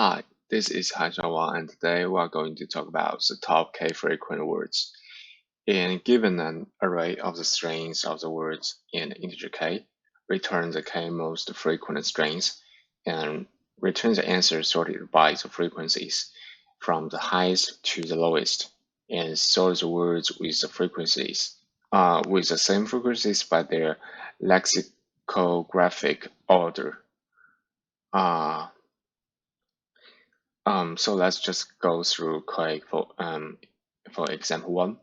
Hi, this is Han Xiaowang, and today we are going to talk about the top k frequent words. And given an array of the strings of the words in integer k, return the k most frequent strings, and return the answer sorted by the frequencies from the highest to the lowest, and sort the words with the frequencies, with the same frequencies by their lexicographic order. So let's just go through quick for example one.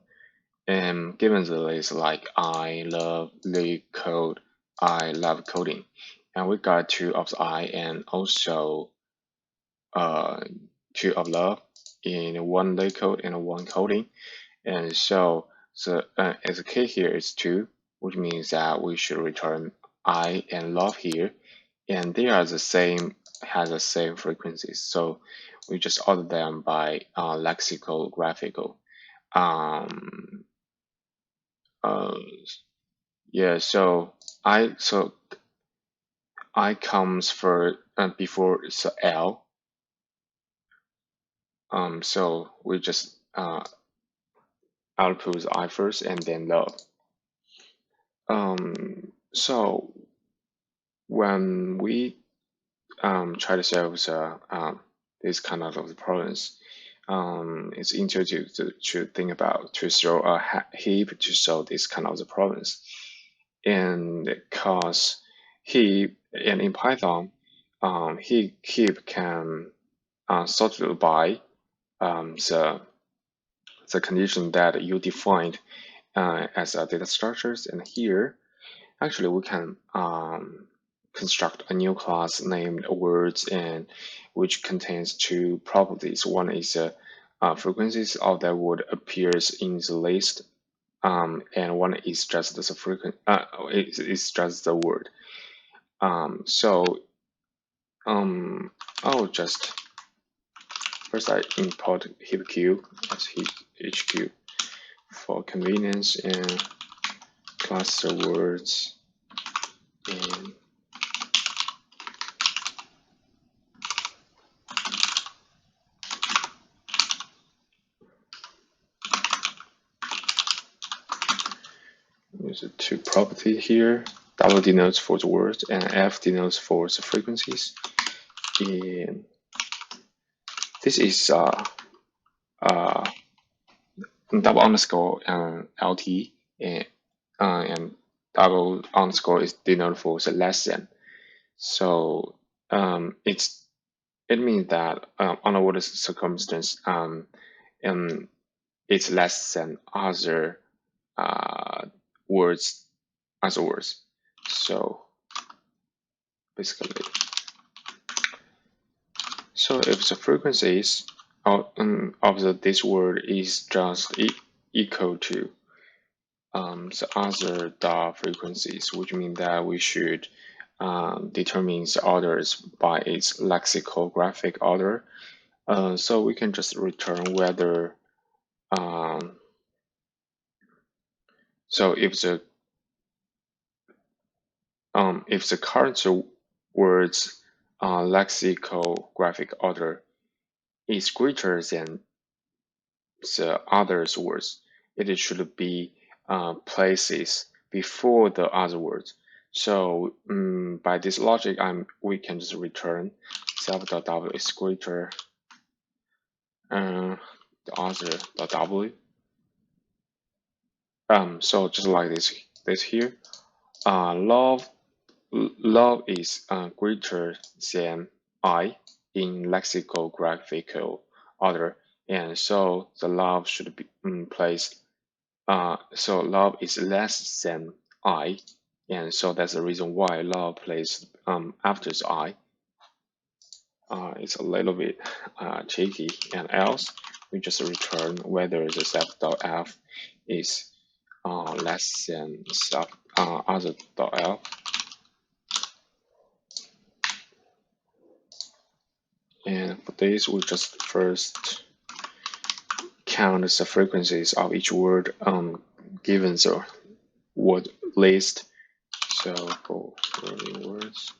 Given the list like I love leetcode, I love coding, and we got two of the I and also two of love in one leetcode and one coding, and so the as a key here is two, which means that we should return I and love here, and they are the same, has the same frequencies, so we just order them by lexicographical. Yeah, so I comes for before the L. So we just output I first and then love. So when we try to solve this kind of problems, it's intuitive to think about to throw a heap to solve this kind of the problems. And because heap and in Python, heap can sort by the condition that you defined as a data structures, and here actually we can construct a new class named words, and which contains two properties. One is frequencies of that word appears in the list, and one is just the it's just the word. I'll just first I import heapq as HQ for convenience, and class the words, and there's a two property here. W denotes for the words and F denotes for the frequencies. And this is double underscore LT, and double underscore is denoted for the less than. So it means that under what circumstance it's less than other words. So basically, so if the frequencies of this word is just equal to the other dot frequencies, which means that we should determine the orders by its lexicographic order. So we can just return whether so if the current words lexicographic order is greater than the others words, it should be places before the other words. So by this logic, we can just return self.w is greater the other.w. So just like this here, love is greater than I in lexicographical order, and so the love should be placed. So love is less than I, and so that's the reason why love placed after the I. It's a little bit tricky, and else we just return whether the self.f is less than other.f. And for this, we just first count the frequencies of each word given the word list. So for words,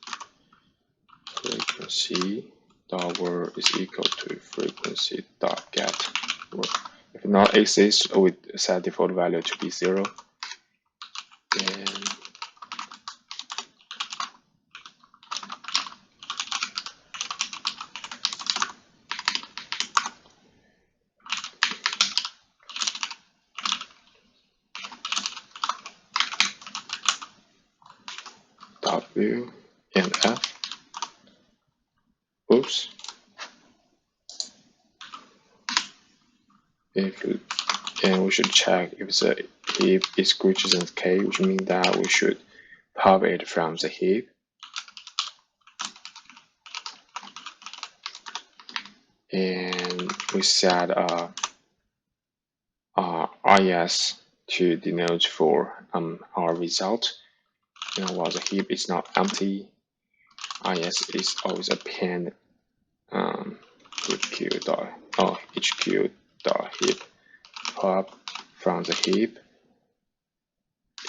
frequency dot word is equal to frequency dot get word. If not exists, we set default value to be 0. And W and F. Oops. And we should check if the heap is greater than k, which means that we should pop it from the heap. And we set IS to denote for our result. While the heap is not empty, IS is always append HQ.heap pop from the heap.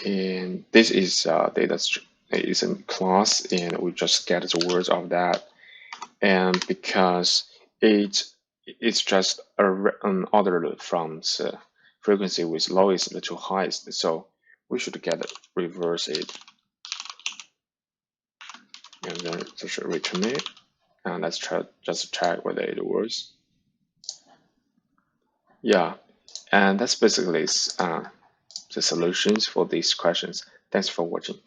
And this is data is a class, and we just get the words of that. And because it's just an order from the frequency with lowest to highest, so we should get reverse it, and then just return it. And let's just check whether it works. Yeah, and that's basically the solutions for these questions. Thanks for watching.